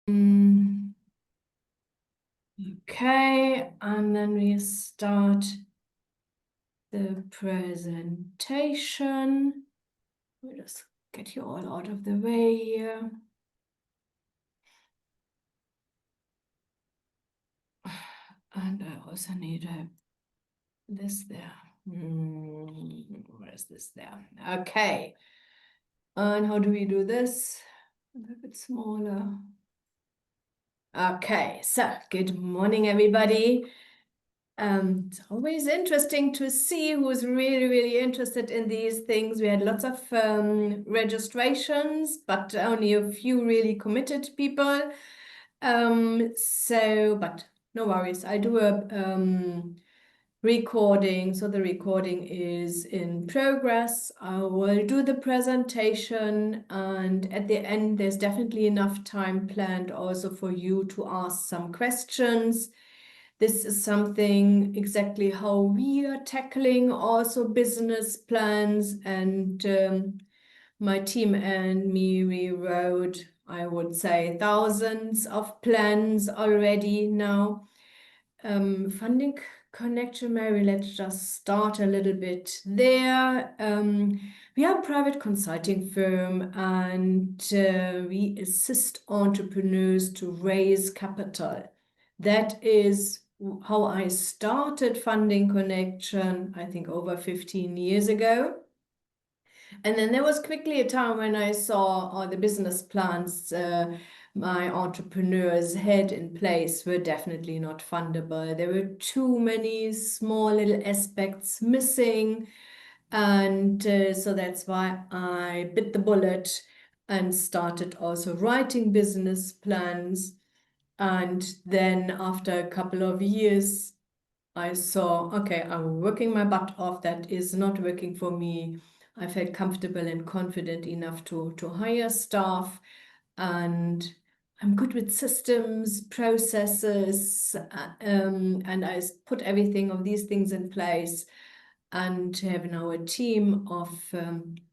Mm, Okay, and then we start the presentation. We'll just get you all out of the way here. And I also need this there. Where is this there? Okay. And how do we do this? A little bit smaller. Okay, so good morning, everybody. It's always interesting to see who's really interested in these things. We had lots of registrations, but only a few really committed people. But no worries. I do a recording, so the recording is in progress. I will do the presentation, and at the end, there's definitely enough time planned also for you to ask some questions. This is something exactly how we are tackling also business plans, and my team and me, we wrote, I would say, thousands of plans already now. Funding connection, Mary, let's just start a little bit there. We are a private consulting firm, and we assist entrepreneurs to raise capital. That is how I started Funding Connection, I think over 15 years ago. And then there was quickly a time when I saw all the business plans my entrepreneurs had in place were definitely not fundable. There were too many small little aspects missing. And so that's why I bit the bullet and started also writing business plans. And then after a couple of years, I saw, okay, I'm working my butt off. That is not working for me. I felt comfortable and confident enough to hire staff, and I'm good with systems, processes, and I put everything of these things in place and have now a team of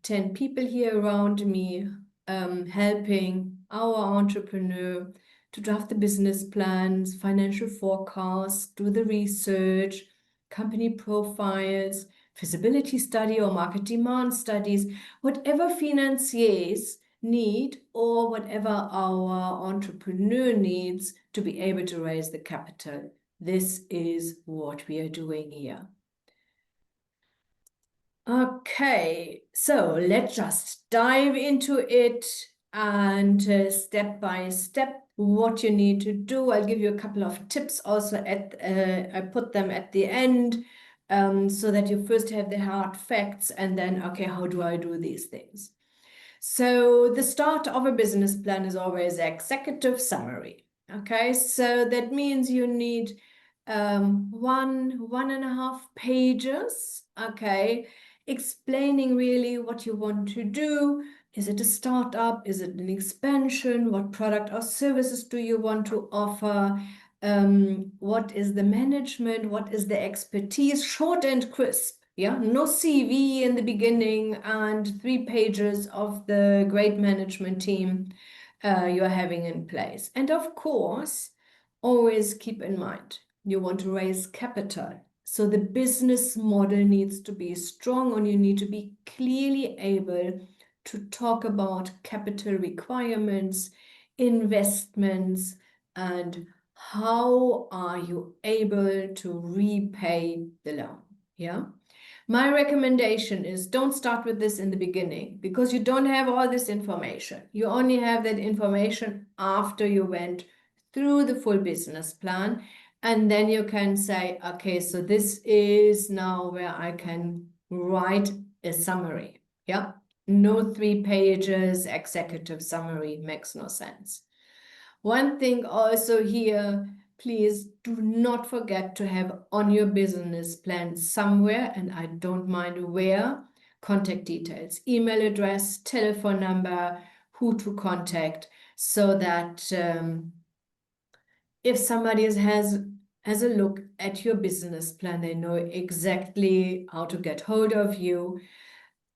10 people here around me, helping our entrepreneur to draft the business plans, financial forecasts, do the research, company profiles, feasibility study or market demand studies, whatever financiers need or whatever our entrepreneur needs to be able to raise the capital. This is what we are doing here. Okay, so let's just dive into it and step by step what you need to do. I'll give you a couple of tips also I put them at the end so that you first have the hard facts and then, okay, how do I do these things? So the start of a business plan is always executive summary. Okay, so that means you need 1.5 pages. Okay, explaining really what you want to do. Is it a startup? Is it an expansion? What product or services do you want to offer? What is the management? What is the expertise? Short and crisp. Yeah, no CV in the beginning and 3 pages of the great management team you're having in place. And of course, always keep in mind, you want to raise capital. So the business model needs to be strong and you need to be clearly able to talk about capital requirements, investments, and how are you able to repay the loan. Yeah. My recommendation is don't start with this in the beginning because you don't have all this information. You only have that information after you went through the full business plan. And then you can say, okay, so this is now where I can write a summary. Yeah. No 3 pages executive summary makes no sense. One thing also here, please do not forget to have on your business plan somewhere, and I don't mind where, contact details, email address, telephone number, who to contact, so that if somebody has a look at your business plan, they know exactly how to get hold of you.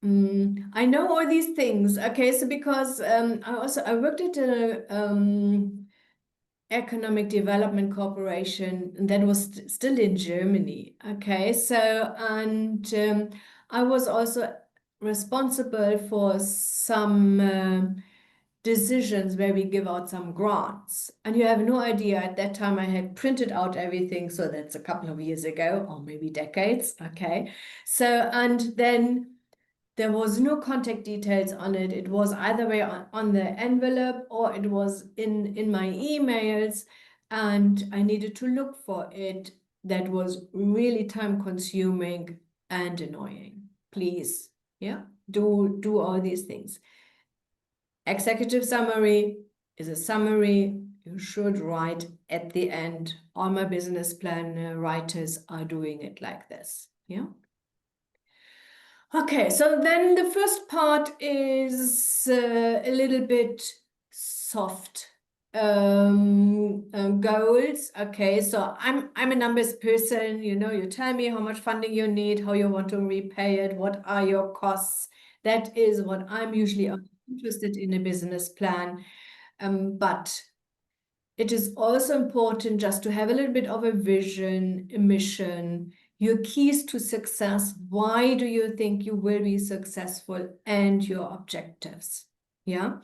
I know all these things. Okay, so because I worked at a Economic Development Corporation, and that was still in Germany. Okay, so, and I was also responsible for some decisions where we give out some grants. And you have no idea, at that time I had printed out everything, so that's a couple of years ago, or maybe decades. Okay, so, and then there was no contact details on it. It was either way on the envelope or it was in my emails, and I needed to look for it. That was really time consuming and annoying. Please, yeah, do all these things. Executive summary is a summary you should write at the end. All my business plan writers are doing it like this, yeah. Okay, so then the first part is a little bit soft goals. Okay, so I'm a numbers person. You know, you tell me how much funding you need, how you want to repay it, what are your costs. That is what I'm usually interested in a business plan. But it is also important just to have a little bit of a vision, a mission, your keys to success. Why do you think you will be successful, and your objectives? Yeah.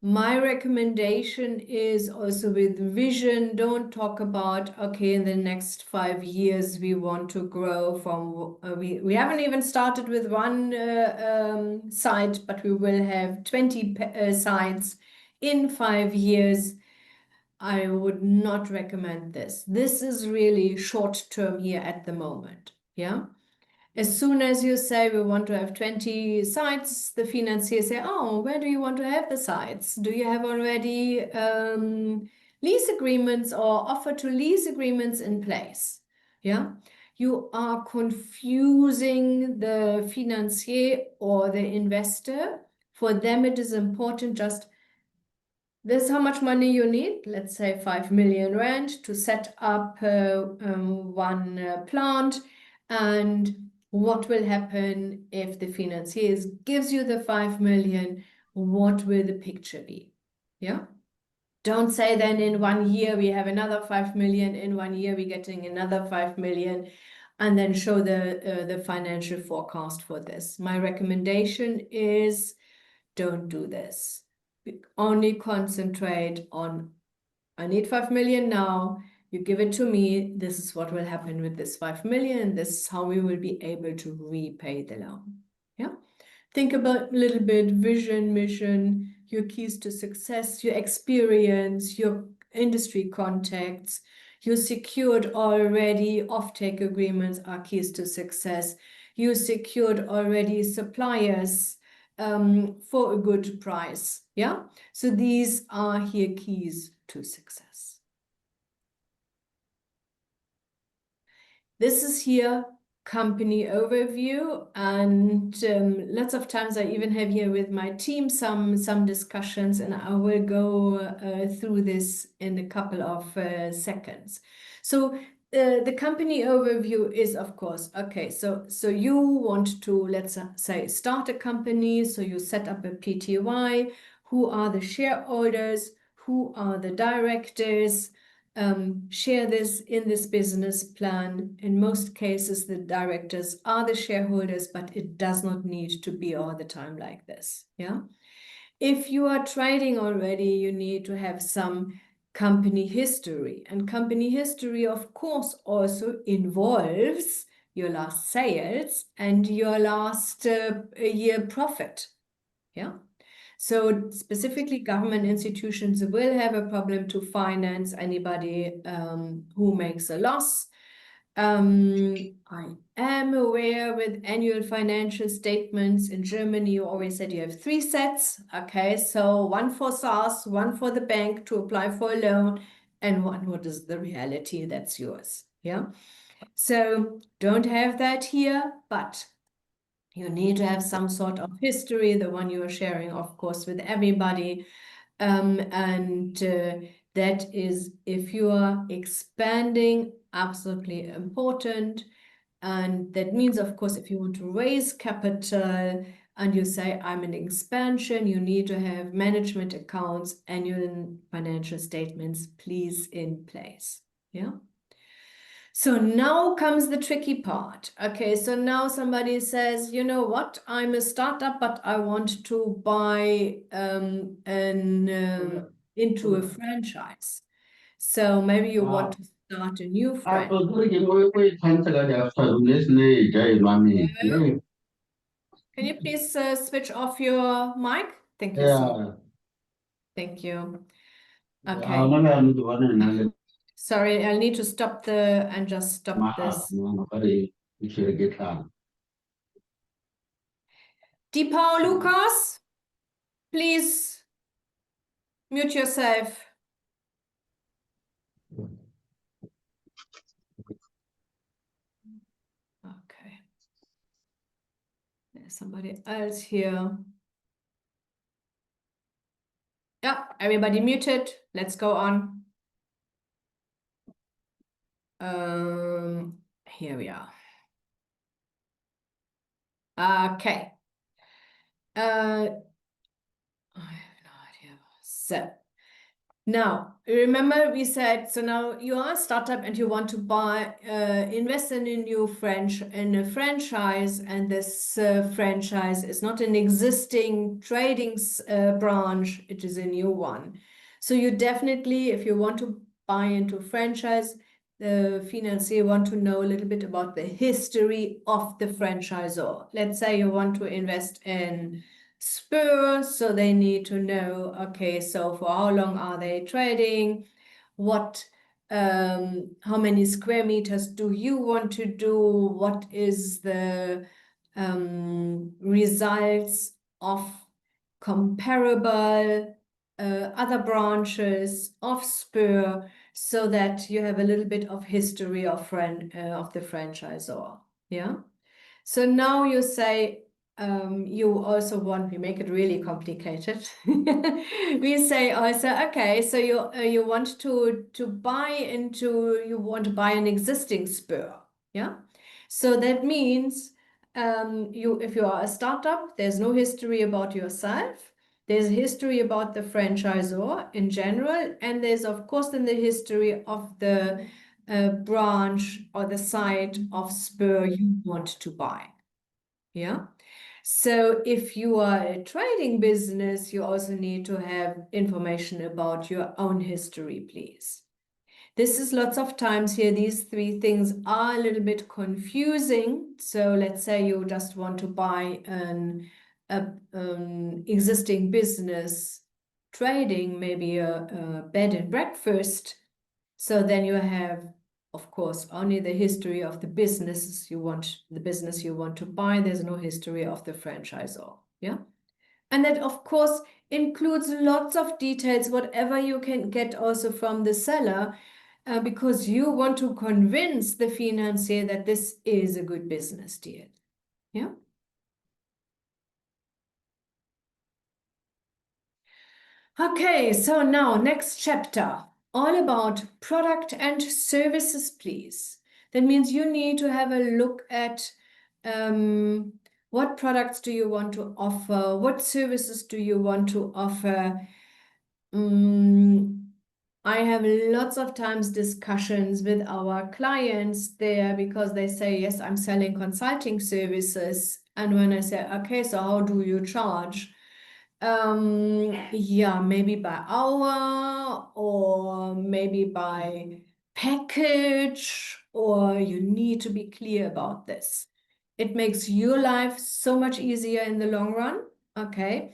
My recommendation is also with vision. Don't talk about, okay, in the next 5 years, we want to grow from, we haven't even started with one site, but we will have 20 sites in 5 years. I would not recommend this. This is really short term here at the moment. Yeah. As soon as you say we want to have 20 sites, the financiers say, oh, where do you want to have the sites? Do you have already lease agreements or offer to lease agreements in place? Yeah. You are confusing the financier or the investor. For them, it is important just this is how much money you need, let's say 5 million rand to set up one plant. And what will happen if the financiers gives you the 5 million? What will the picture be? Yeah. Don't say then in 1 year we have another 5 million, in 1 year we're getting another 5 million, and then show the financial forecast for this. My recommendation is don't do this. Only concentrate on, I need 5 million now. You give it to me. This is what will happen with this 5 million. This is how we will be able to repay the loan. Yeah. Think about a little bit vision, mission, your keys to success, your experience, your industry contacts. You secured already offtake agreements are keys to success. You secured already suppliers for a good price. Yeah. So these are here keys to success. This is here company overview, and lots of times I even have here with my team some discussions, and I will go through this in a couple of seconds. So the company overview is, of course, okay, so you want to, let's say, start a company, so you set up a PTY. Who are the shareholders? Who are the directors? Share this in this business plan. In most cases, the directors are the shareholders, but it does not need to be all the time like this. Yeah. If you are trading already, you need to have some company history. And company history, of course, also involves your last sales and your last year profit. Yeah. So specifically, government institutions will have a problem to finance anybody who makes a loss. I am aware with annual financial statements in Germany, you always said you have 3 sets. Okay, so one for SaaS, one for the bank to apply for a loan, and one what is the reality that's yours. Yeah. So don't have that here, but you need to have some sort of history, the one you are sharing, of course, with everybody. That is, if you are expanding, absolutely important. And that means, of course, if you want to raise capital, and you say, I'm an expansion, you need to have management accounts, annual financial statements, please, in place. Yeah. So now comes the tricky part. Okay, so now somebody says, you know what, I'm a startup, but I want to buy into a franchise. So maybe you want to start a new franchise. Can you please switch off your mic? Thank you so much. Yeah. Thank you. Okay. Sorry, I'll need to stop and just stop this. Deepa, Lucas, please mute yourself. Okay. There's somebody else here. Yeah, everybody muted. Let's go on. Here we are. Okay. I have no idea. So now, remember we said, so now you are a startup and you want to invest in a new franchise, and this franchise is not an existing trading branch, it is a new one. So you definitely, if you want to buy into franchise, the financier want to know a little bit about the history of the franchisor. Let's say you want to invest in Spur, so they need to know, okay, so for how long are they trading? How many square meters do you want to do? What is the results of comparable other branches of Spur, so that you have a little bit of history of the franchisor. Yeah. So now you say, you also want, we make it really complicated. We say also, okay, so you want to buy an existing Spur. Yeah. So that means if you are a startup, there's no history about yourself. There's history about the franchisor in general, and there's of course then the history of the branch or the site of Spur you want to buy. Yeah. So if you are a trading business, you also need to have information about your own history, please. This is lots of times here, these three things are a little bit confusing. So let's say you just want to buy an existing business trading, maybe a bed and breakfast. So then you have, of course, only the history of the business you want to buy. There's no history of the franchisor. Yeah. And that, of course, includes lots of details, whatever you can get also from the seller, because you want to convince the financier that this is a good business deal. Yeah. Okay, so now next chapter, all about product and services, please. That means you need to have a look at what products do you want to offer? What services do you want to offer? I have lots of times discussions with our clients there, because they say, yes, I'm selling consulting services. And when I say, okay, so how do you charge? Yeah, maybe by hour, or maybe by package, or you need to be clear about this. It makes your life so much easier in the long run, okay?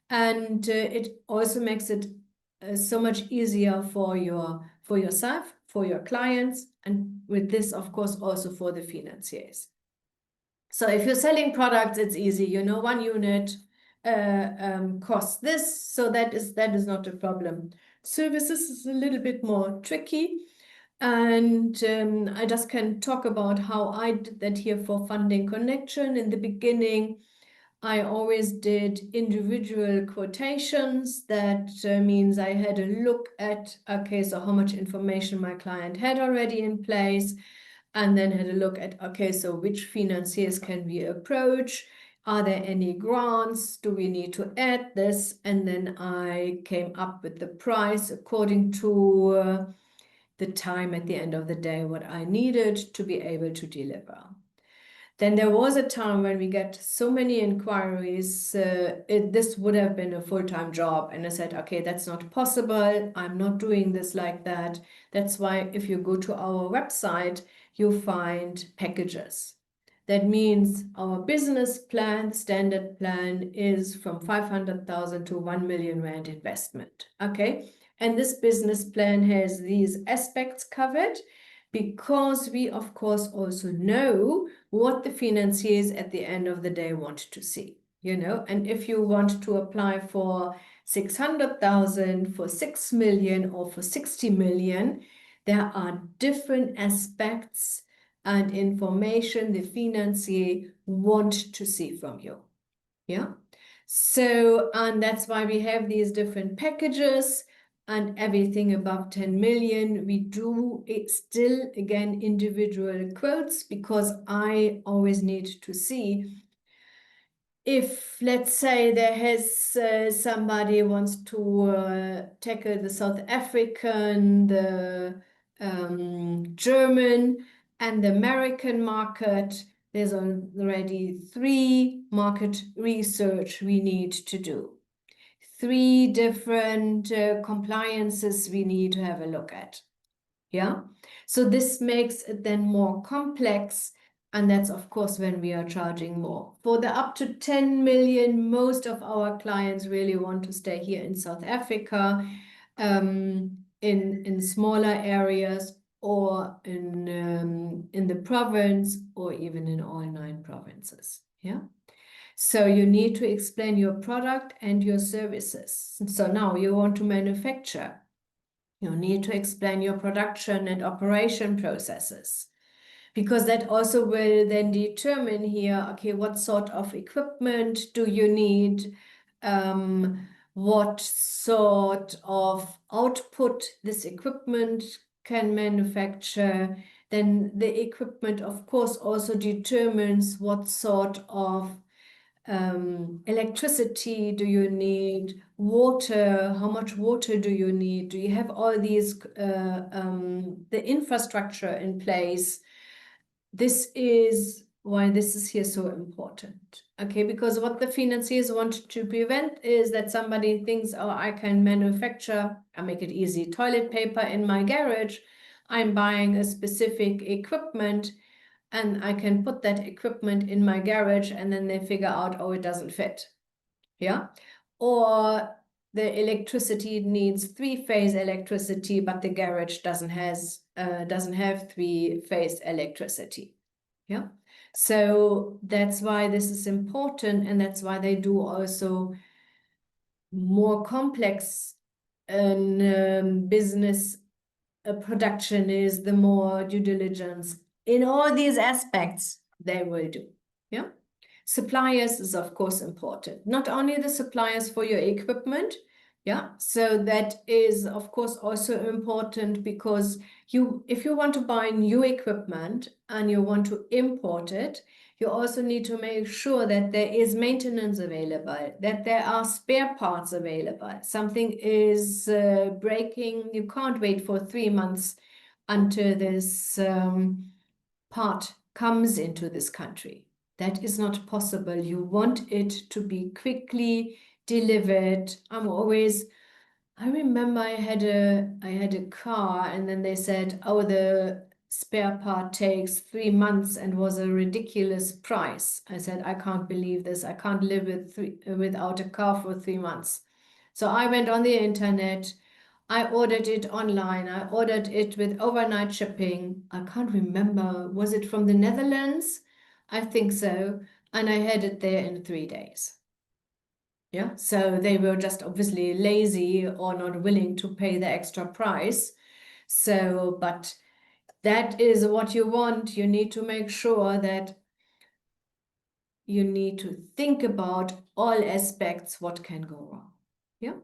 And it also makes it so much easier for yourself, for your clients, and with this, of course, also for the financiers. So if you're selling products, it's easy, you know, 1 unit costs this, so that is not a problem. Services is a little bit more tricky, and I just can talk about how I did that here for Funding Connection. In the beginning, I always did individual quotations. That means I had a look at, okay, so how much information my client had already in place, and then had a look at, okay, so which financiers can we approach? Are there any grants? Do we need to add this? And then I came up with the price according to the time at the end of the day, what I needed to be able to deliver. Then there was a time when we get so many inquiries, this would have been a full-time job. And I said, okay, that's not possible. I'm not doing this like that. That's why if you go to our website, you find packages. That means our business plan, standard plan, is from 500,000 to 1 million rand investment. Okay. And this business plan has these aspects covered, because we, of course, also know what the financiers at the end of the day want to see, and if you want to apply for 600,000, for 6 million, or for 60 million, there are different aspects and information the financier want to see from you. Yeah. So, and that's why we have these different packages, and everything above 10 million, we do still, again, individual quotes, because I always need to see if, let's say, there has somebody wants to tackle the South African, the German, and the American market. There's already 3 market research we need to do. 3 different compliances we need to have a look at. Yeah. So this makes it then more complex. And that's, of course, when we are charging more. For the up to 10 million, most of our clients really want to stay here in South Africa, in smaller areas, or in the province, or even in all 9 provinces. Yeah. So you need to explain your product and your services. So now you want to manufacture. You need to explain your production and operation processes, because that also will then determine here, okay, what sort of equipment do you need? What sort of output this equipment can manufacture? Then the equipment, of course, also determines what sort of electricity do you need, water, how much water do you need? Do you have all these, the infrastructure in place? This is why this is here so important. Okay, because what the financiers want to prevent is that somebody thinks, oh, I can manufacture, I make it easy, toilet paper in my garage. I'm buying a specific equipment, and I can put that equipment in my garage, and then they figure out, oh, it doesn't fit. Yeah. Or the electricity needs 3-phase electricity, but the garage doesn't have 3-phase electricity. Yeah. So that's why this is important, and that's why they do also more complex business production is, the more due diligence in all these aspects they will do. Yeah. Suppliers is, of course, important. Not only the suppliers for your equipment. Yeah. So that is, of course, also important, because if you want to buy new equipment and you want to import it, you also need to make sure that there is maintenance available, that there are spare parts available. Something is breaking, you can't wait for 3 months until this part comes into this country. That is not possible. You want it to be quickly delivered. I remember I had a car, and then they said, oh, the spare part takes 3 months, and was a ridiculous price. I said, I can't believe this. I can't live without a car for 3 months. So I went on the internet. I ordered it online. I ordered it with overnight shipping. I can't remember. Was it from the Netherlands? I think so. And I had it there in 3 days. Yeah, so they were just obviously lazy or not willing to pay the extra price. So, but that is what you want. You need to make sure that you need to think about all aspects, what can go wrong. Yeah.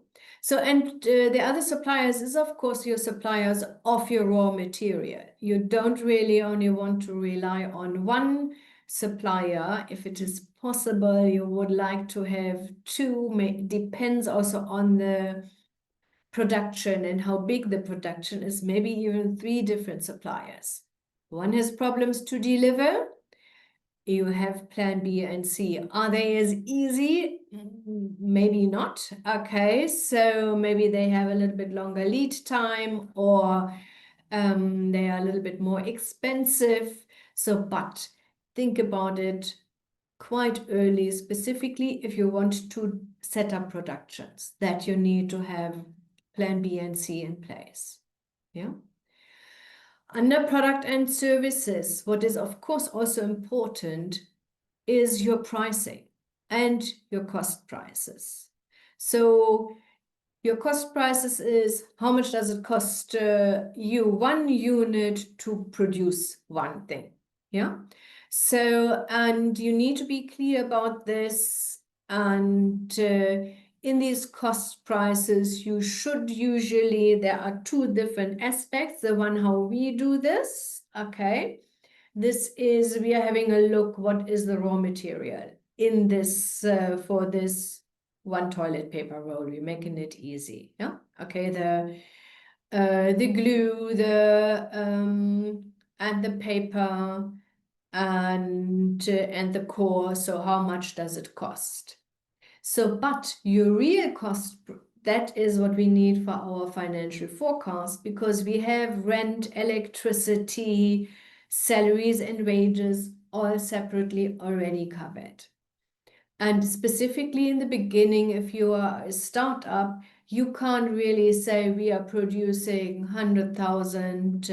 So, and the other suppliers is, of course, your suppliers of your raw material. You don't really only want to rely on one supplier. If it is possible, you would like to have two, depends also on the production and how big the production is, maybe even three different suppliers. One has problems to deliver. You have plan B and C. Are they as easy? Maybe not. Okay, so maybe they have a little bit longer lead time, or they are a little bit more expensive. So, but think about it quite early, specifically if you want to set up productions, that you need to have plan B and C in place. Yeah. Under product and services, what is of course also important is your pricing and your cost prices. So your cost prices is how much does it cost you one unit to produce one thing. Yeah. So, and you need to be clear about this. And in these cost prices, you should usually, there are two different aspects. The one, how we do this. Okay. This is, we are having a look, what is the raw material in this, for this one toilet paper roll. We're making it easy. Yeah. Okay. The glue, and the paper, and the core. So how much does it cost? So, but your real cost, that is what we need for our financial forecast, because we have rent, electricity, salaries and wages all separately already covered. And specifically in the beginning, if you are a startup, you can't really say we are producing 100,000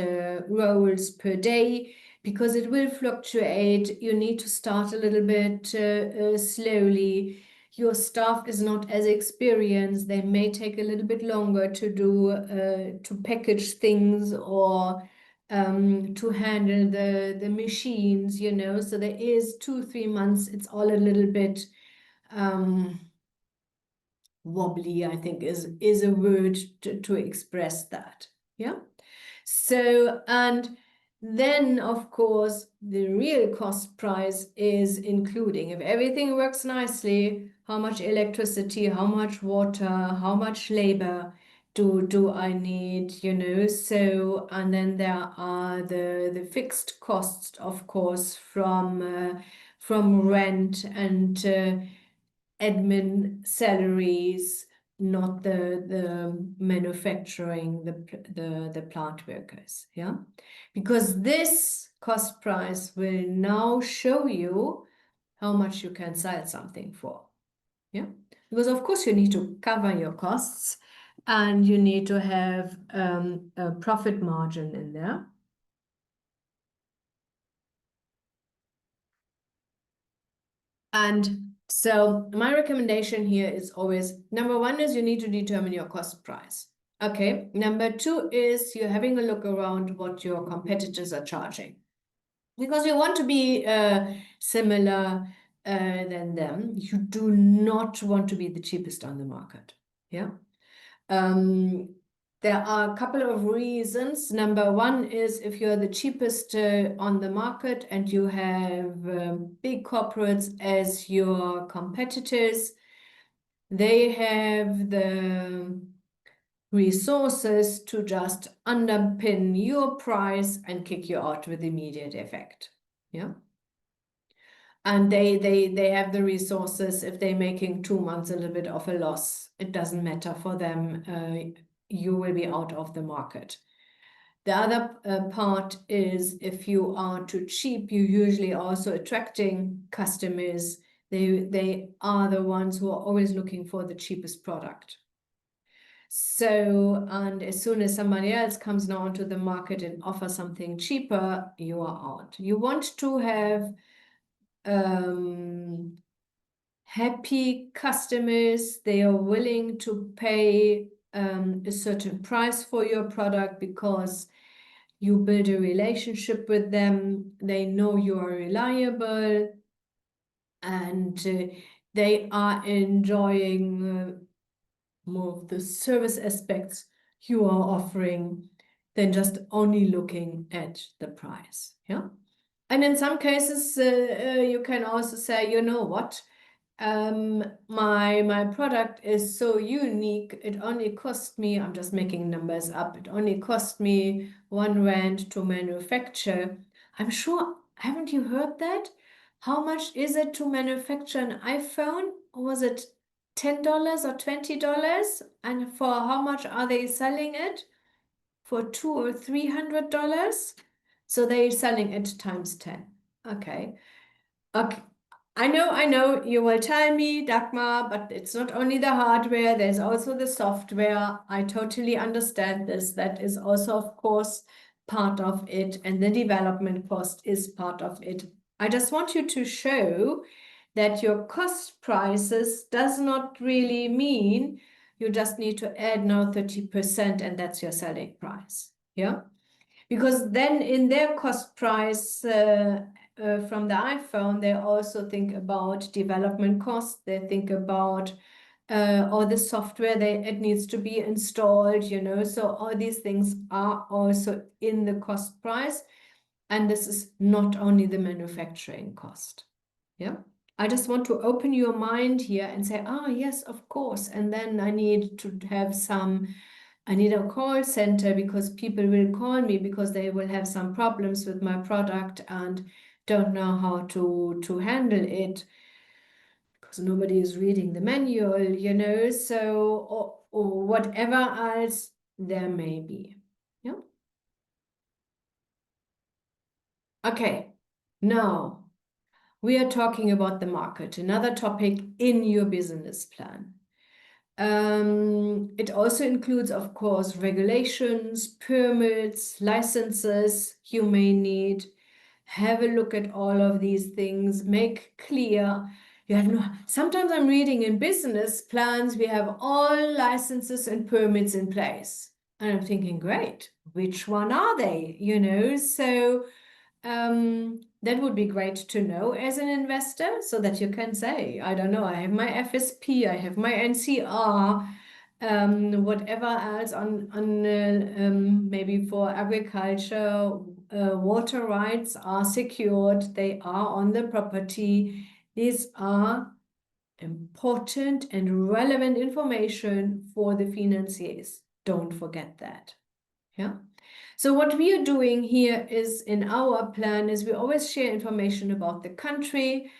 rolls per day, because it will fluctuate. You need to start a little bit slowly. Your staff is not as experienced. They may take a little bit longer to do, to package things, or to handle the machines, so there is 2-3 months. It's all a little bit wobbly, I think is a word to express that. Yeah. So, and then of course the real cost price is including, if everything works nicely, how much electricity, how much water, how much labor do I need, so, and then there are the fixed costs, of course, from rent and admin salaries, not the manufacturing, the plant workers. Yeah, because this cost price will now show you how much you can sell something for. Yeah, because of course you need to cover your costs, and you need to have a profit margin in there. And so my recommendation here is always, number one is you need to determine your cost price. Okay. Number two is you're having a look around what your competitors are charging, because you want to be similar than them. You do not want to be the cheapest on the market. Yeah. There are a couple of reasons. Number one is if you're the cheapest on the market and you have big corporates as your competitors, they have the resources to just underpin your price and kick you out with immediate effect. Yeah. And they have the resources. If they're making 2 months a little bit of a loss, it doesn't matter for them. You will be out of the market. The other part is if you are too cheap, you usually also attracting customers. They are the ones who are always looking for the cheapest product. So, and as soon as somebody else comes now onto the market and offers something cheaper, you are out. You want to have happy customers. They are willing to pay a certain price for your product because you build a relationship with them. They know you are reliable, and they are enjoying more of the service aspects you are offering than just only looking at the price. Yeah. And in some cases, you can also say, you know what? My product is so unique. It only cost me, I'm just making numbers up. It only cost me 1 rand to manufacture. I'm sure, haven't you heard that? How much is it to manufacture an iPhone? Was it $10 or $20? And for how much are they selling it? For $200 or $300? So they're selling it times 10. Okay. Okay. I know you will tell me, Dagmar, but it's not only the hardware, there's also the software. I totally understand this. That is also, of course, part of it, and the development cost is part of it. I just want you to show that your cost prices does not really mean you just need to add now 30% and that's your selling price. Yeah. Because then in their cost price from the iPhone, they also think about development costs. They think about all the software it needs to be installed, you know. So all these things are also in the cost price. And this is not only the manufacturing cost. Yeah. I just want to open your mind here and say, ah, yes, of course. And then I need to have I need a call center because people will call me because they will have some problems with my product and don't know how to handle it because nobody is reading the manual, you know, so or whatever else there may be. Yeah. Okay. Now we are talking about the market, another topic in your business plan. It also includes, of course, regulations, permits, licenses you may need. Have a look at all of these things, make clear. You have no, sometimes I'm reading in business plans, we have all licenses and permits in place. And I'm thinking, great, which one are they? You know, so that would be great to know as an investor so that you can say, I don't know, I have my FSP, I have my NCR, whatever else on maybe for agriculture, water rights are secured, they are on the property. These are important and relevant information for the financiers. Don't forget that. Yeah. So what we are doing here is in our plan is we always share information about the country.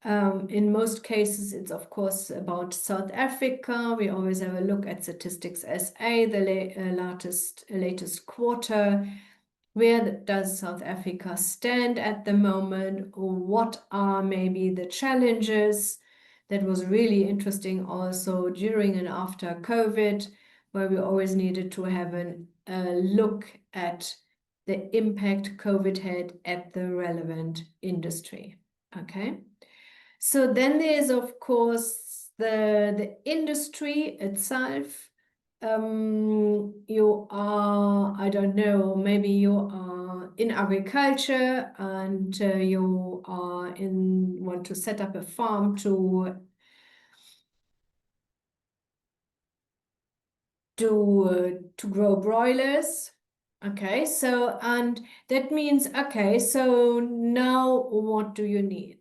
In most cases, it's of course about South Africa. We always have a look at Statistics SA, the latest quarter. Where does South Africa stand at the moment? Or what are maybe the challenges? That was really interesting also during and after COVID, where we always needed to have a look at the impact COVID had at the relevant industry. Okay. So then there's, of course, the industry itself. You are, I don't know, maybe you are in agriculture and you are want to set up a farm to grow broilers. Okay, so and that means okay, so now what do you need?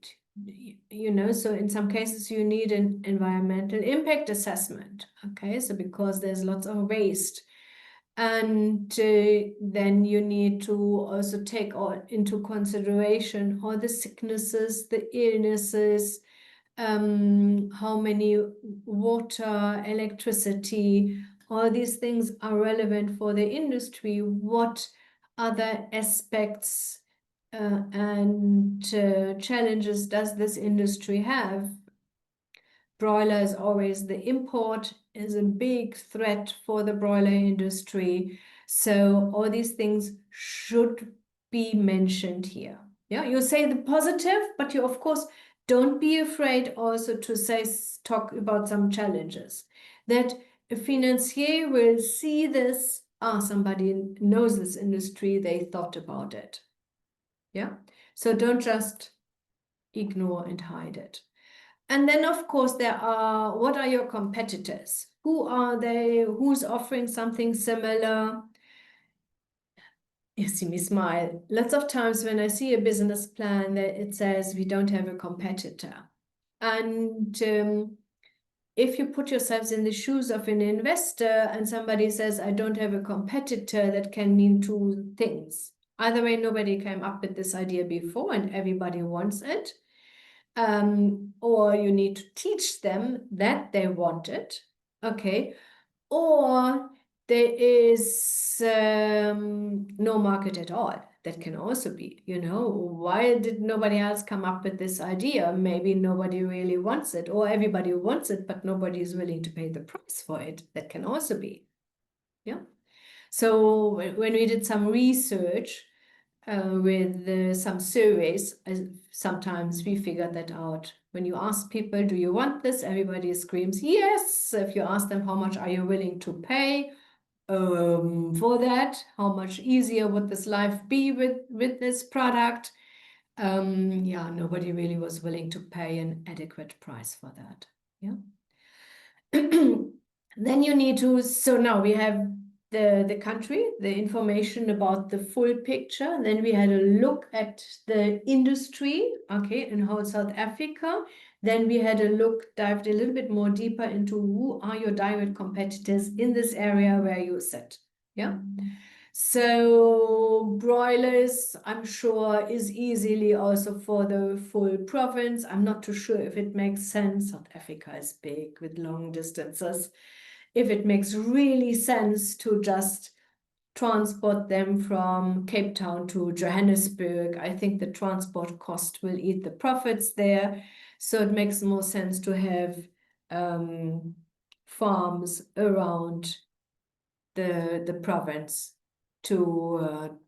You know, so in some cases you need an environmental impact assessment. Okay, so because there's lots of waste. And then you need to also take all into consideration all the sicknesses, the illnesses, how many water, electricity, all these things are relevant for the industry. What other aspects and challenges does this industry have? Broiler is always the import is a big threat for the broiler industry. So all these things should be mentioned here. Yeah, you say the positive, but you of course don't be afraid also to say talk about some challenges that a financier will see this. Ah, somebody knows this industry, they thought about it. Yeah, so don't just ignore and hide it. And then, of course, what are your competitors? Who are they? Who's offering something similar? You see me smile. Lots of times when I see a business plan that it says we don't have a competitor. And if you put yourselves in the shoes of an investor and somebody says, I don't have a competitor, that can mean two things. Either way, nobody came up with this idea before and everybody wants it. Or you need to teach them that they want it. Okay. Or there is no market at all. That can also be, why did nobody else come up with this idea? Maybe nobody really wants it, or everybody wants it, but nobody is willing to pay the price for it. That can also be. Yeah. So when we did some research with some surveys, sometimes we figured that out. When you ask people, do you want this? Everybody screams yes. If you ask them, how much are you willing to pay for that? How much easier would this life be with this product? Yeah, nobody really was willing to pay an adequate price for that. Yeah. Then you need to, so now we have the country, the information about the full picture. Then we had a look at the industry, okay, in whole South Africa. Then we had a look, dived a little bit more deeper into who are your direct competitors in this area where you sit. Yeah. So broilers, I'm sure, is easily also for the full province. I'm not too sure if it makes sense. South Africa is big with long distances. If it makes really sense to just transport them from Cape Town to Johannesburg, I think the transport cost will eat the profits there. So it makes more sense to have farms around the province to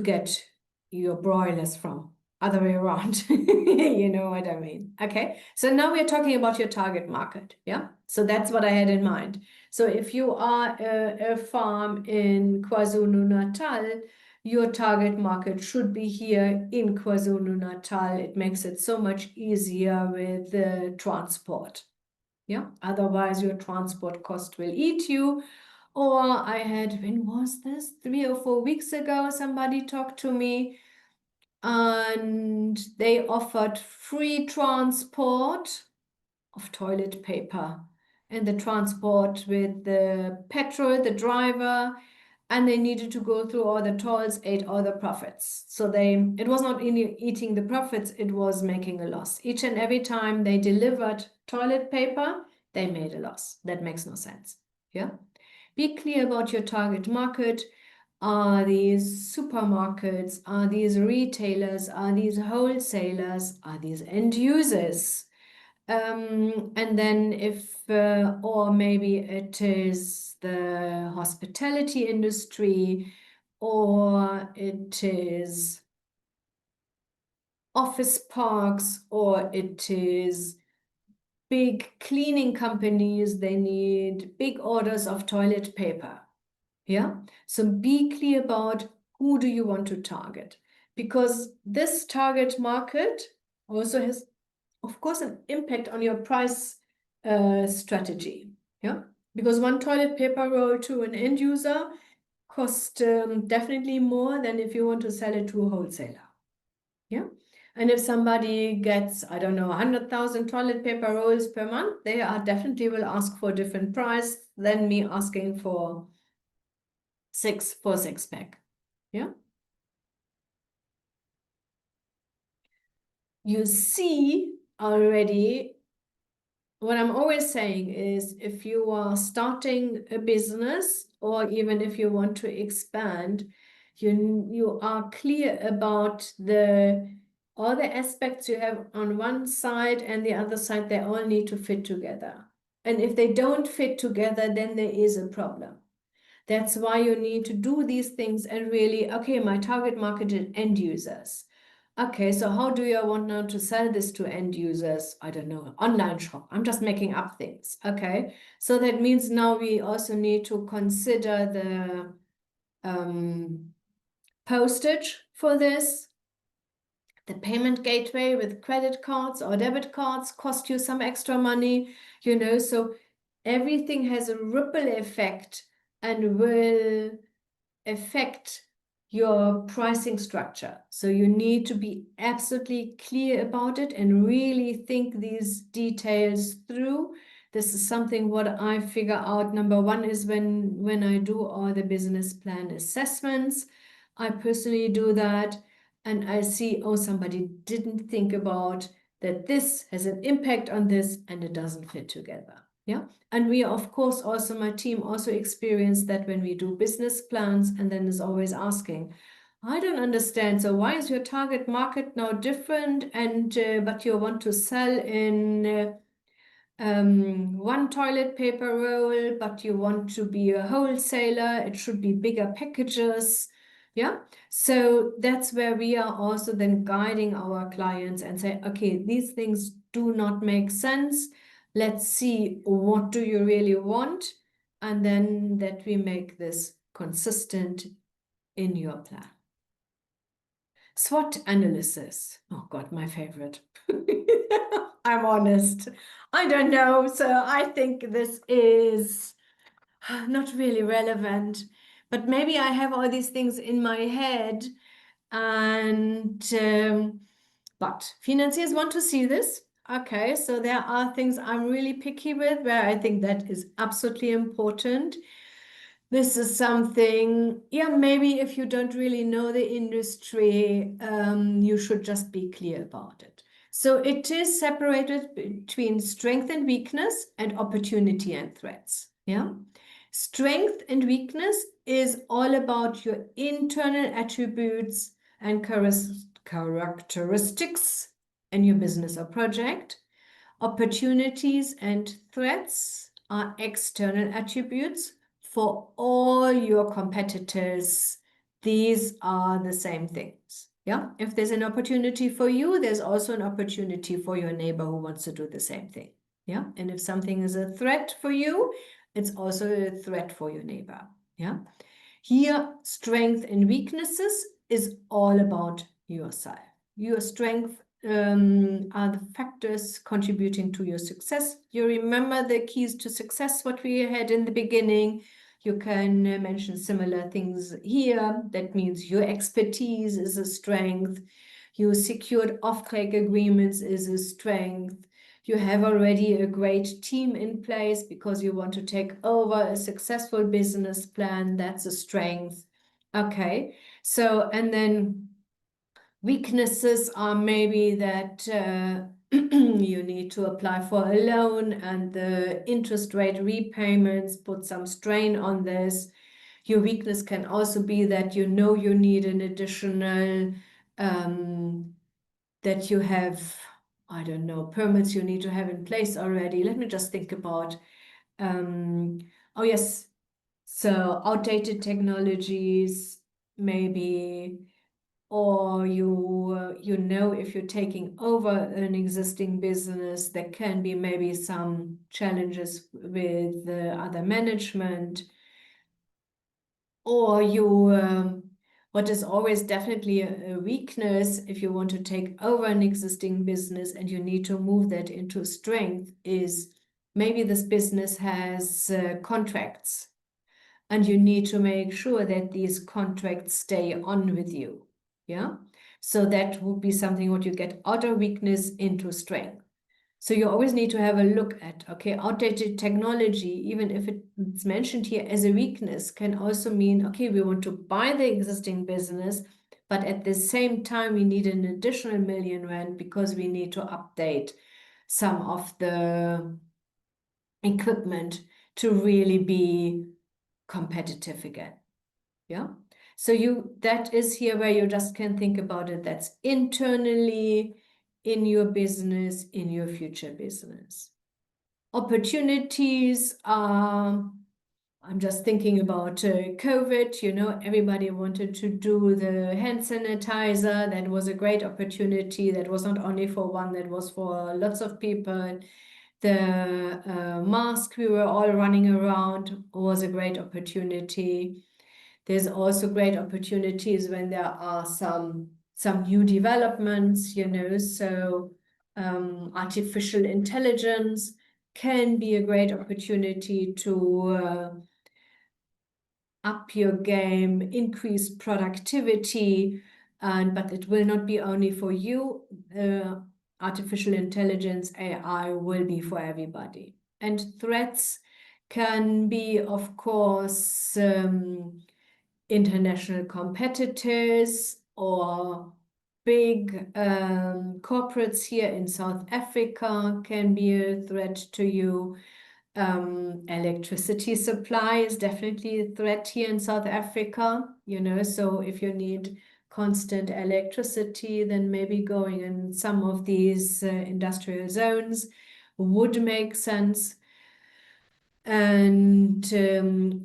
get your broilers from. Other way around. You know what I mean? Okay. So now we're talking about your target market. Yeah. So that's what I had in mind. So if you are a farm in KwaZulu-Natal, your target market should be here in KwaZulu-Natal. It makes it so much easier with the transport. Yeah. Otherwise, your transport cost will eat you. Or I had, when was this? 3 or 4 weeks ago, somebody talked to me and they offered free transport of toilet paper and the transport with the petrol, the driver, and they needed to go through all the tolls, ate all the profits. So it was not eating the profits, it was making a loss. Each and every time they delivered toilet paper, they made a loss. That makes no sense. Yeah. Be clear about your target market. Are these supermarkets? Are these retailers? Are these wholesalers? Are these end users? And then or maybe it is the hospitality industry, or it is office parks, or it is big cleaning companies. They need big orders of toilet paper. Yeah. So be clear about who do you want to target, because this target market also has, of course, an impact on your price strategy. Yeah. Because one toilet paper roll to an end user costs definitely more than if you want to sell it to a wholesaler. Yeah. And if somebody gets, I don't know, 100,000 toilet paper rolls per month, they are definitely will ask for a different price than me asking for 6 pack. Yeah. You see already, what I'm always saying is if you are starting a business or even if you want to expand, you are clear about all the aspects you have on one side and the other side, they all need to fit together. And if they don't fit together, then there is a problem. That's why you need to do these things and really, okay, my target market is end users. Okay, so how do you want now to sell this to end users? I don't know, online shop. I'm just making up things. Okay, so that means now we also need to consider the postage for this. The payment gateway with credit cards or debit cards cost you some extra money, so everything has a ripple effect and will affect your pricing structure. So you need to be absolutely clear about it and really think these details through. This is something what I figure out. Number one is when I do all the business plan assessments, I personally do that and I see, oh, somebody didn't think about that this has an impact on this and it doesn't fit together. Yeah. And we, of course, also, my team also experienced that when we do business plans and then is always asking, I don't understand. So why is your target market now different? And but you want to sell in one toilet paper roll, but you want to be a wholesaler. It should be bigger packages. Yeah. So that's where we are also then guiding our clients and say, okay, these things do not make sense. Let's see, what do you really want? And then that we make this consistent in your plan. SWOT analysis. Oh God, my favorite. I'm honest. I don't know. So I think this is not really relevant, but maybe I have all these things in my head and but financiers want to see this. Okay, so there are things I'm really picky with where I think that is absolutely important. This is something, yeah, maybe if you don't really know the industry, you should just be clear about it. So it is separated between strength and weakness and opportunity and threats. Yeah. Strength and weakness is all about your internal attributes and characteristics in your business or project. Opportunities and threats are external attributes for all your competitors. These are the same things. Yeah. If there's an opportunity for you, there's also an opportunity for your neighbor who wants to do the same thing. Yeah. And if something is a threat for you, it's also a threat for your neighbor. Yeah. Here, strength and weaknesses is all about yourself. Your strength are the factors contributing to your success. You remember the keys to success, what we had in the beginning. You can mention similar things here. That means your expertise is a strength. Your secured off-take agreements is a strength. You have already a great team in place because you want to take over a successful business plan. That's a strength. Okay. So, and then weaknesses are maybe that you need to apply for a loan and the interest rate repayments put some strain on this. Your weakness can also be that you know you need an additional, that you have, I don't know, permits you need to have in place already. Let me just think about, oh yes, so outdated technologies, maybe, or you know, if you're taking over an existing business, there can be maybe some challenges with the other management, or what is always definitely a weakness if you want to take over an existing business and you need to move that into strength is maybe this business has contracts and you need to make sure that these contracts stay on with you. Yeah. So that would be something what you get out of weakness into strength. So you always need to have a look at, okay, outdated technology, even if it's mentioned here as a weakness, can also mean, okay, we want to buy the existing business, but at the same time, we need an additional £1,000,000 because we need to update some of the equipment to really be competitive again. Yeah. So that is here where you just can think about it. That's internally in your business, in your future business. Opportunities are, I'm just thinking about COVID, you know, everybody wanted to do the hand sanitizer. That was a great opportunity. That was not only for one, that was for lots of people. The mask we were all running around was a great opportunity. There's also great opportunities when there are some new developments, you know, so artificial intelligence can be a great opportunity to up your game, increase productivity, but it will not be only for you. Artificial intelligence, AI, will be for everybody. And threats can be, of course, international competitors or big corporates here in South Africa can be a threat to you. Electricity supply is definitely a threat here in South Africa, so if you need constant electricity, then maybe going in some of these industrial zones would make sense. And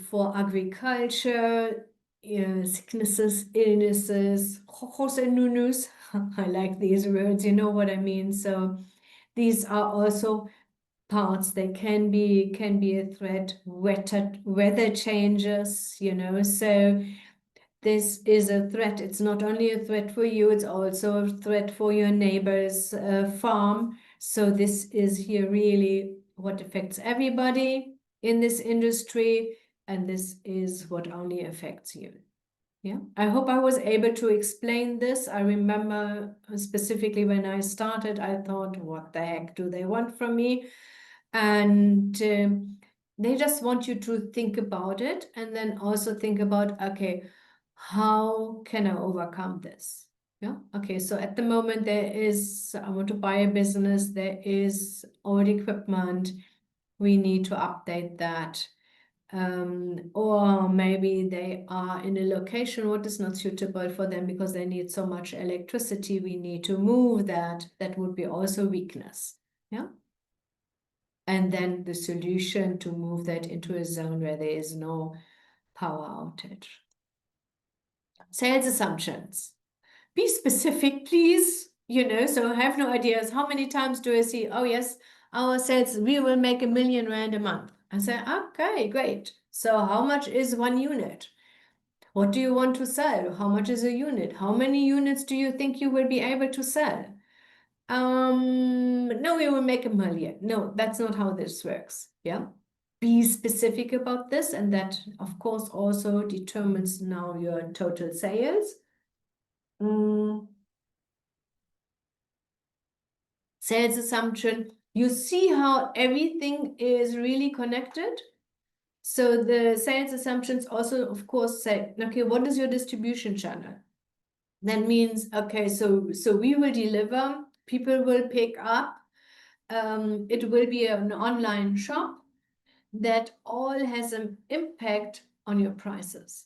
for agriculture, sicknesses, illnesses, hojos and nunus, I like these words, you know what I mean? So these are also parts that can be a threat. Weather changes, so this is a threat. It's not only a threat for you, it's also a threat for your neighbor's farm. So this is here really what affects everybody in this industry, and this is what only affects you. Yeah, I hope I was able to explain this. I remember specifically when I started, I thought, what the heck do they want from me? And they just want you to think about it and then also think about, okay, how can I overcome this? Yeah, okay, so at the moment I want to buy a business, there is old equipment, we need to update that. Or maybe they are in a location what is not suitable for them because they need so much electricity, we need to move that. That would be also weakness. Yeah. And then the solution to move that into a zone where there is no power outage. Sales assumptions. Be specific, please. So I have no ideas. How many times do I see, oh yes, our sales, we will make R1 million a month. I say, okay, great. So how much is one unit? What do you want to sell? How much is a unit? How many units do you think you will be able to sell? No, we will make R1 million. No, that's not how this works. Yeah. Be specific about this, and that, of course, also determines now your total sales. Sales assumption. You see how everything is really connected? So the sales assumptions also, of course, say, okay, what is your distribution channel? That means, okay, so we will deliver, people will pick up, it will be an online shop. That all has an impact on your prices.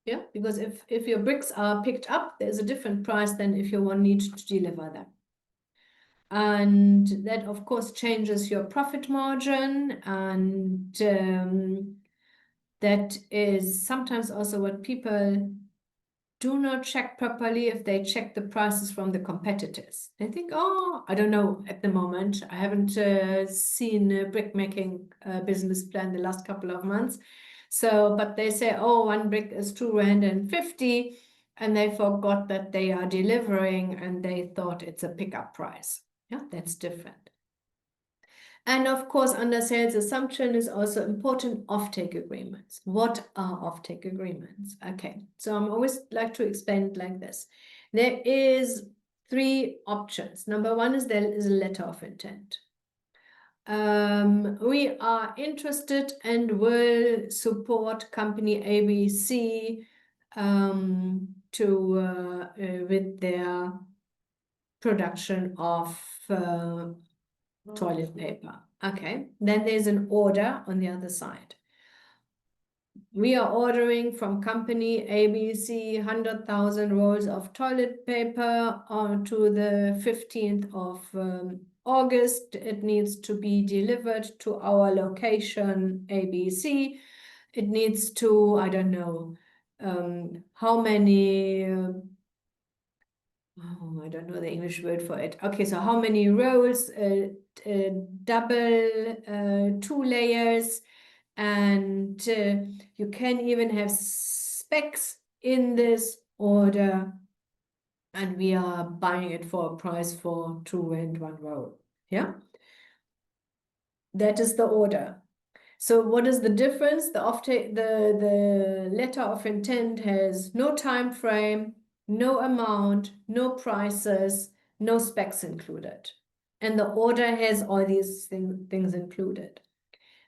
Yeah, because if your bricks are picked up, there's a different price than if you need to deliver them. And that, of course, changes your profit margin, and that is sometimes also what people do not check properly if they check the prices from the competitors. They think, oh, I don't know at the moment. I haven't seen a brick making business plan the last couple of months. So, but they say, oh, one brick is 250, and they forgot that they are delivering and they thought it's a pickup price. Yeah, that's different. And of course, under sales assumption is also important offtake agreements. What are offtake agreements? Okay, so I'm always like to explain it like this. There is 3 options. Number 1 is there is a letter of intent. We are interested and will support company ABC with their production of toilet paper. Okay, then there's an order on the other side. We are ordering from company ABC 100,000 rolls of toilet paper on to the 15th of August. It needs to be delivered to our location ABC. It needs to, I don't know, how many oh, I don't know the English word for it. Okay, so how many rolls? Double, 2 layers, and you can even have specs in this order, and we are buying it for a price for 2 and 1 roll. Yeah, that is the order. So what is the difference? The letter of intent has no time frame, no amount, no prices, no specs included. And the order has all these things included.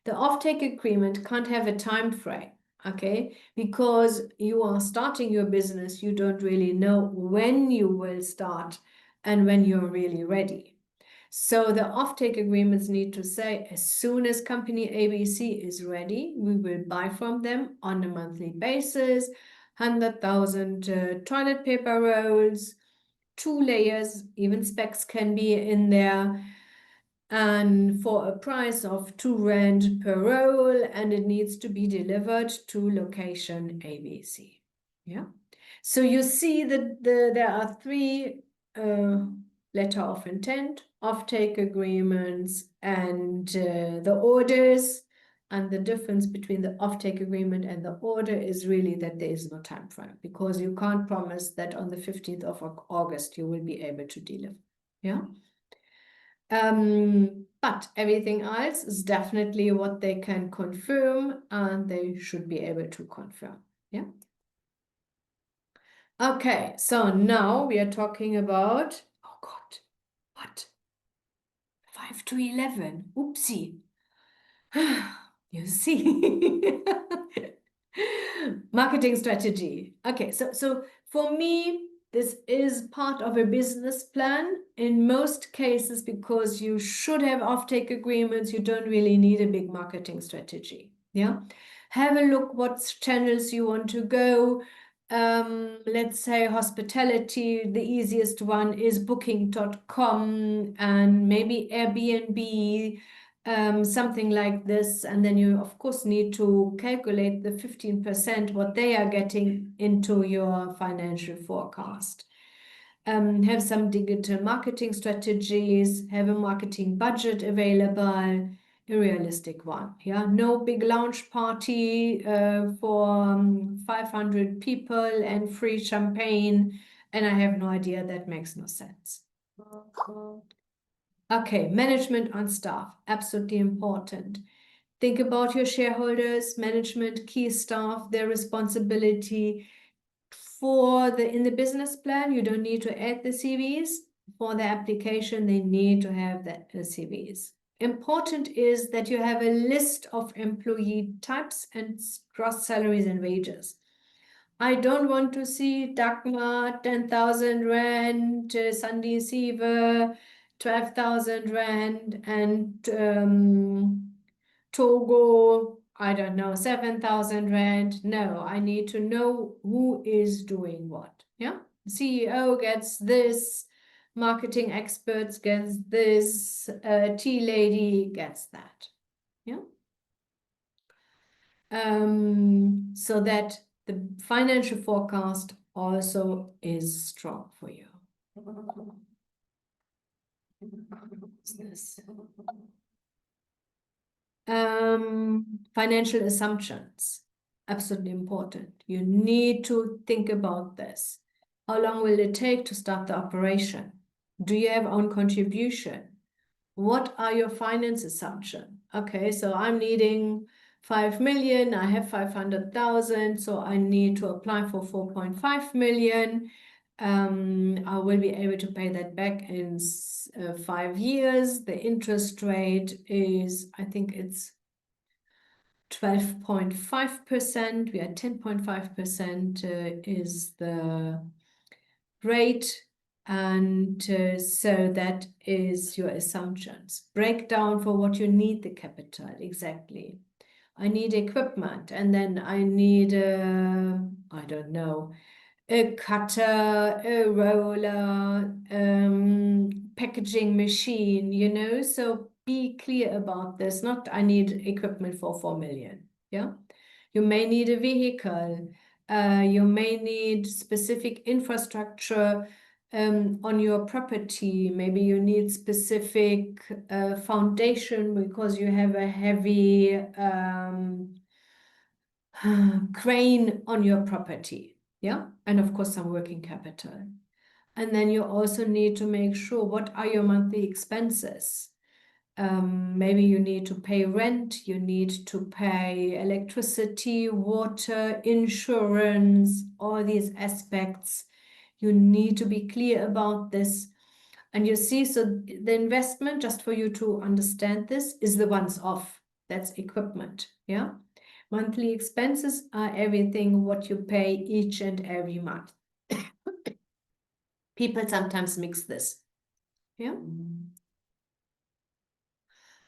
The offtake agreement can't have a time frame, okay? Because you are starting your business, you don't really know when you will start and when you're really ready. So the offtake agreements need to say, as soon as company ABC is ready, we will buy from them on a monthly basis, 100,000 toilet paper rolls, 2 layers, even specs can be in there, and for a price of 2 rand per roll, and it needs to be delivered to location ABC. Yeah. So you see that there are 3 letter of intent, offtake agreements, and the orders. And the difference between the offtake agreement and the order is really that there is no time frame, because you can't promise that on the 15th of August you will be able to deliver. Yeah. But everything else is definitely what they can confirm, and they should be able to confirm. Yeah. Okay, so now we are talking about, oh God, what? 5 to 11. Oopsie. You see. Marketing strategy. Okay, so for me, this is part of a business plan in most cases, because you should have offtake agreements. You don't really need a big marketing strategy. Yeah. Have a look what channels you want to go. Let's say hospitality, the easiest one is booking.com and maybe Airbnb, something like this. And then you, of course, need to calculate the 15% what they are getting into your financial forecast. Have some digital marketing strategies, have a marketing budget available, a realistic one. Yeah, no big launch party for 500 people and free champagne. And I have no idea, that makes no sense. Okay, management on staff, absolutely important. Think about your shareholders, management, key staff, their responsibility. In the business plan, you don't need to add the CVs. For the application, they need to have the CVs. Important is that you have a list of employee types and gross salaries and wages. I don't want to see Dagmar 10,000 rand, Sandy Siva 12,000 rand, and Togo, I don't know, 7,000 rand. No, I need to know who is doing what. Yeah, CEO gets this, marketing experts gets this, tea lady gets that. Yeah. So that the financial forecast also is strong for you. What's this? Financial assumptions, absolutely important. You need to think about this. How long will it take to start the operation? Do you have own contribution? What are your finance assumptions? Okay, so I'm needing 5 million, I have 500,000, so I need to apply for 4.5 million. I will be able to pay that back in 5 years. The interest rate is, I think it's 12.5%. We are 10.5% is the rate. And so that is your assumptions. Breakdown for what you need the capital, exactly. I need equipment, and then I need, I don't know, a cutter, a roller, packaging machine, you know, so be clear about this. Not, I need equipment for 4 million. Yeah. You may need a vehicle. You may need specific infrastructure on your property. Maybe you need specific foundation because you have a heavy crane on your property. Yeah. And of course, some working capital. And then you also need to make sure, what are your monthly expenses? Maybe you need to pay rent, you need to pay electricity, water, insurance, all these aspects. You need to be clear about this. And you see, so the investment, just for you to understand this, is the once off. That's equipment. Yeah. Monthly expenses are everything what you pay each and every month. People sometimes mix this. Yeah.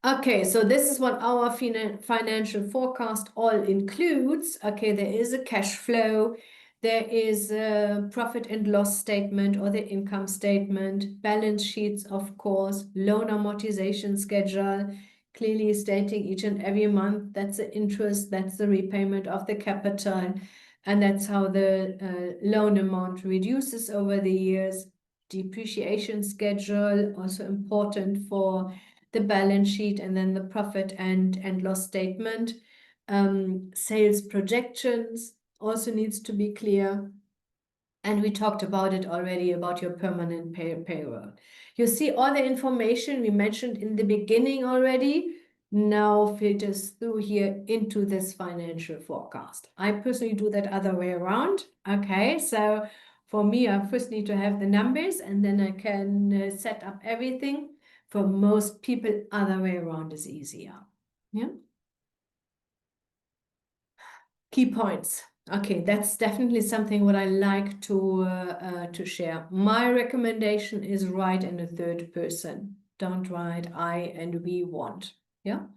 Okay, so this is what our financial forecast all includes. Okay, there is a cash flow, there is a profit and loss statement or the income statement, balance sheets, of course, loan amortization schedule, clearly stating each and every month that's the interest, that's the repayment of the capital, and that's how the loan amount reduces over the years. Depreciation schedule, also important for the balance sheet, and then the profit and loss statement. Sales projections also needs to be clear. And we talked about it already about your permanent payroll. You see all the information we mentioned in the beginning already now filters through here into this financial forecast. I personally do that other way around. Okay, so for me, I first need to have the numbers and then I can set up everything. For most people, other way around is easier. Yeah. Key points. Okay, that's definitely something what I like to share. My recommendation is write in the third person. Don't write I and we want. Yeah.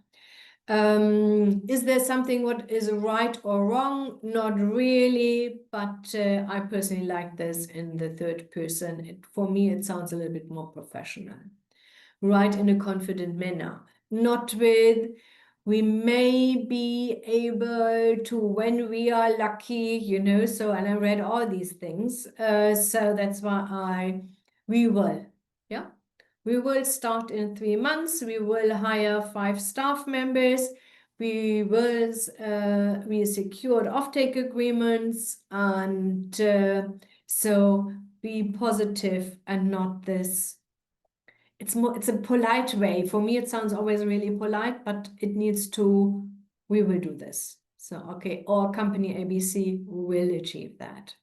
Is there something what is right or wrong? Not really, but I personally like this in the third person. For me, it sounds a little bit more professional. Write in a confident manner, not with we may be able to when we are lucky, so, and I read all these things. So that's why we will, yeah. We will start in 3 months. We will hire 5 staff members. We secured offtake agreements, and so be positive and not this. It's a polite way. For me, it sounds always really polite, but it needs to, we will do this. So, okay, our company ABC will achieve that.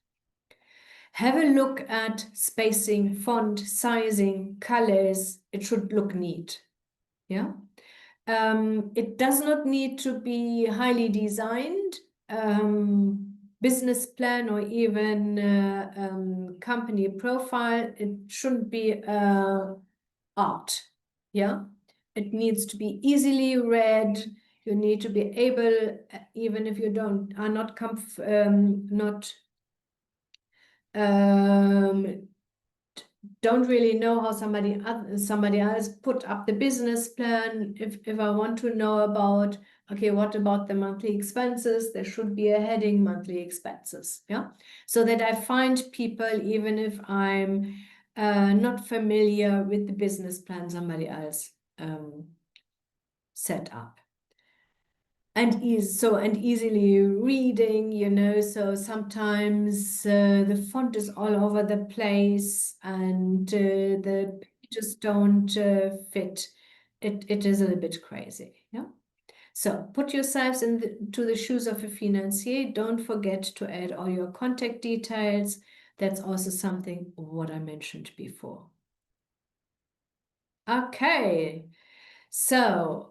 Have a look at spacing, font, sizing, colors. It should look neat. Yeah. It does not need to be highly designed. Business plan or even company profile. It shouldn't be art. Yeah. It needs to be easily read. You need to be able, even if you are not um, don't really know how somebody else put up the business plan. If I want to know about, okay, what about the monthly expenses? There should be a heading monthly expenses, yeah, so that I find people even if I'm not familiar with the business plan somebody else set up. And easily reading, so sometimes the font is all over the place and the pages don't fit. It is a little bit crazy, yeah. So put yourselves into the shoes of a financier. Don't forget to add all your contact details. That's also something what I mentioned before. Okay, so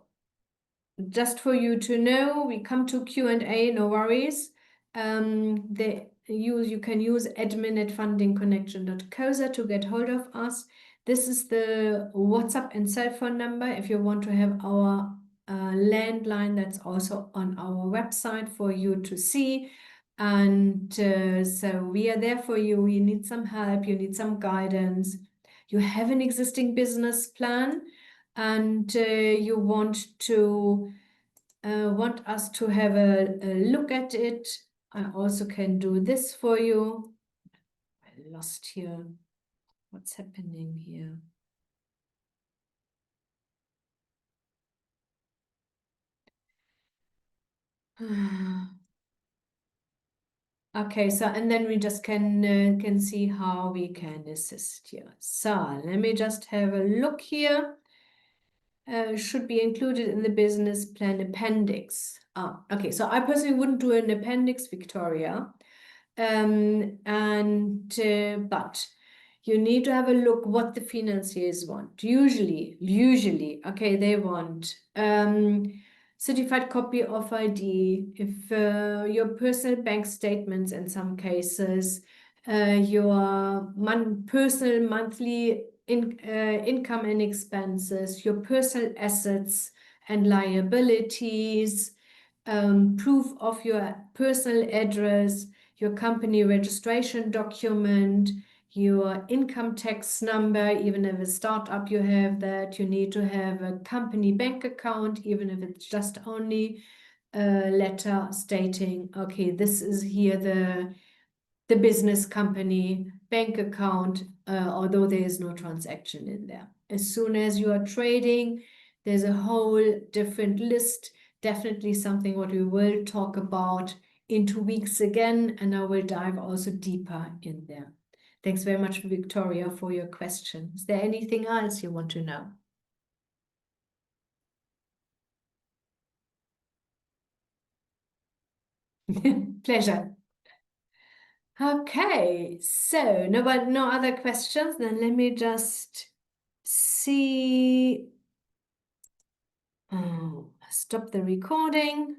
just for you to know, we come to Q&A, no worries. You can use admin@fundingconnection.coza to get hold of us. This is the WhatsApp and cell phone number. If you want to have our landline, that's also on our website for you to see. And so we are there for you. You need some help, you need some guidance. You have an existing business plan and you want us to have a look at it. I also can do this for you. I lost here. What's happening here? Okay, so and then we just can see how we can assist you. So let me just have a look here. should be included in the business plan appendix. Okay, so I personally wouldn't do an appendix, Victoria. But you need to have a look what the financiers want. Usually, okay, they want certified copy of ID, if your personal bank statements in some cases, your personal monthly income and expenses, your personal assets and liabilities, proof of your personal address, your company registration document, your income tax number, even if a startup you have that, you need to have a company bank account, even if it's just only a letter stating, okay, this is here the business company bank account, although there is no transaction in there. As soon as you are trading, there's a whole different list, definitely something what we will talk about in 2 weeks again, and I will dive also deeper in there. Thanks very much, Victoria, for your question. Is there anything else you want to know? Pleasure. Okay, so no other questions. Then let me just see. Oh, stop the recording.